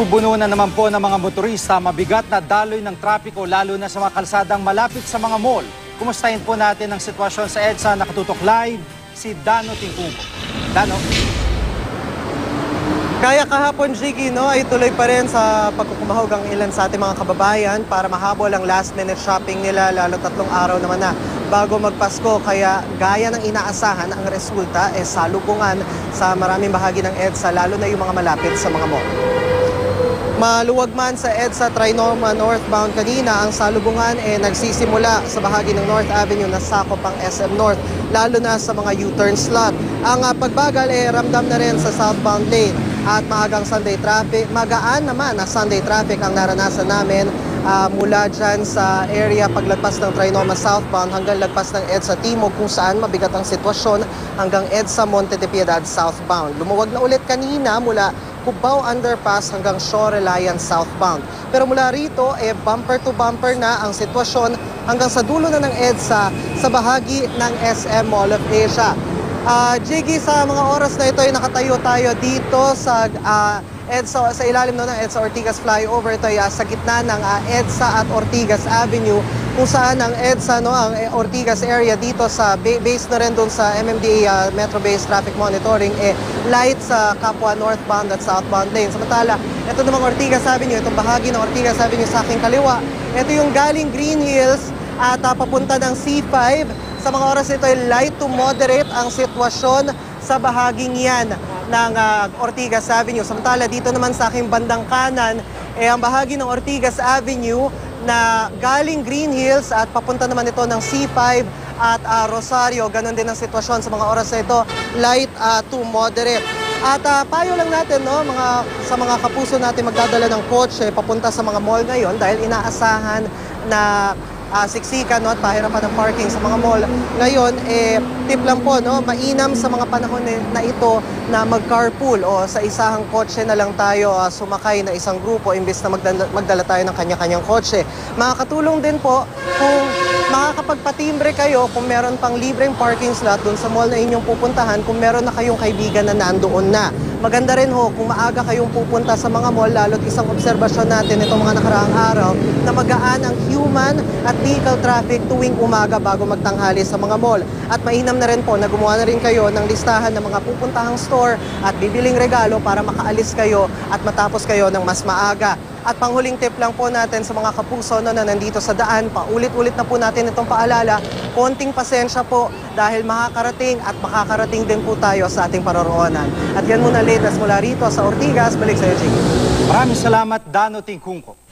Punong-buno na naman po ng mga motorista, mabigat na daloy ng trapiko lalo na sa mga kalsadang malapit sa mga mall. Kumustahin po natin ang sitwasyon sa EDSA. Nakatutok live si Dano Tingkungko. Dano. Kaya kahapon, Jiggy, ay tuloy pa rin sa pagkukumahog ang ilan sa ating mga kababayan para mahabol ang last-minute shopping nila, lalo 3 araw naman na bago magpasko. Kaya gaya ng inaasahan, ang resulta salubungan sa maraming bahagi ng EDSA, lalo na yung mga malapit sa mga mall. Maluwag man sa EDSA Trinoma northbound kanina, ang salubungan nagsisimula sa bahagi ng North Avenue na sakop ang SM North, lalo na sa mga U-turn slot. Ang pagbagal ramdam na rin sa southbound lane at maagang Sunday traffic. Magaan naman na Sunday traffic ang naranasan namin mula dyan sa area paglagpas ng Trinoma southbound hanggang lagpas ng EDSA Timog, kung saan mabigat ang sitwasyon hanggang EDSA Monte de Piedad southbound. Lumuwag na ulit kanina mula Cubao Underpass hanggang Shore Reliance southbound. Pero mula rito, bumper to bumper na ang sitwasyon hanggang sa dulo na ng EDSA sa bahagi ng SM Mall of Asia. Jiggy, sa mga oras na ito ay nakatayo tayo dito sa EDSA, sa ilalim ng EDSA Ortigas flyover. Ito ay sa gitna ng EDSA at Ortigas Avenue, kung saan ang EDSA, ang Ortigas area dito sa base na rin doon sa MMDA Metro Base Traffic Monitoring, light sa kapwa northbound at southbound lane. Samantala, ito namang Ortigas Avenue, itong bahagi ng Ortigas Avenue sa aking kaliwa, ito yung galing Green Hills at papunta ng C5. Sa mga oras ito ay light to moderate ang sitwasyon sa bahaging yan ng Ortigas Avenue. Samantala, dito naman sa aking bandang kanan, ang bahagi ng Ortigas Avenue na galing Green Hills at papunta naman ito ng C5 at Rosario. Ganon din ang sitwasyon sa mga oras na ito, light to moderate. At payo lang natin, sa mga kapuso natin magdadala ng kotse papunta sa mga mall ngayon dahil inaasahan na siksikan at pahirapan ng parking sa mga mall. Ngayon, tip lang po, mainam sa mga panahon na ito na mag-carpool o sa isahang kotse na lang tayo sumakay na isang grupo imbes na magdala tayo ng kanya-kanyang kotse. Makakatulong din po kung makakapagpatimbre kayo kung meron pang libreng parking slot doon sa mall na inyong pupuntahan, kung meron na kayong kaibigan na nandoon na. Maganda rin kung maaga kayong pupunta sa mga mall, lalo't isang obserbasyon natin itong mga nakaraang araw na magaan ang human at vehicle traffic tuwing umaga bago magtanghali sa mga mall. At mainam na rin po na gumawa na rin kayo ng listahan ng mga pupuntahang store at bibiling regalo para makaalis kayo at matapos kayo ng mas maaga. At panghuling tip lang po natin sa mga kapuso na nandito sa daan, paulit-ulit na po natin itong paalala, konting pasensya po dahil makakarating din po tayo sa ating paroroonan. At yan muna latest mula rito sa Ortigas. Balik sa iyo, Jiggy. Maraming salamat, Dano Tingkungko.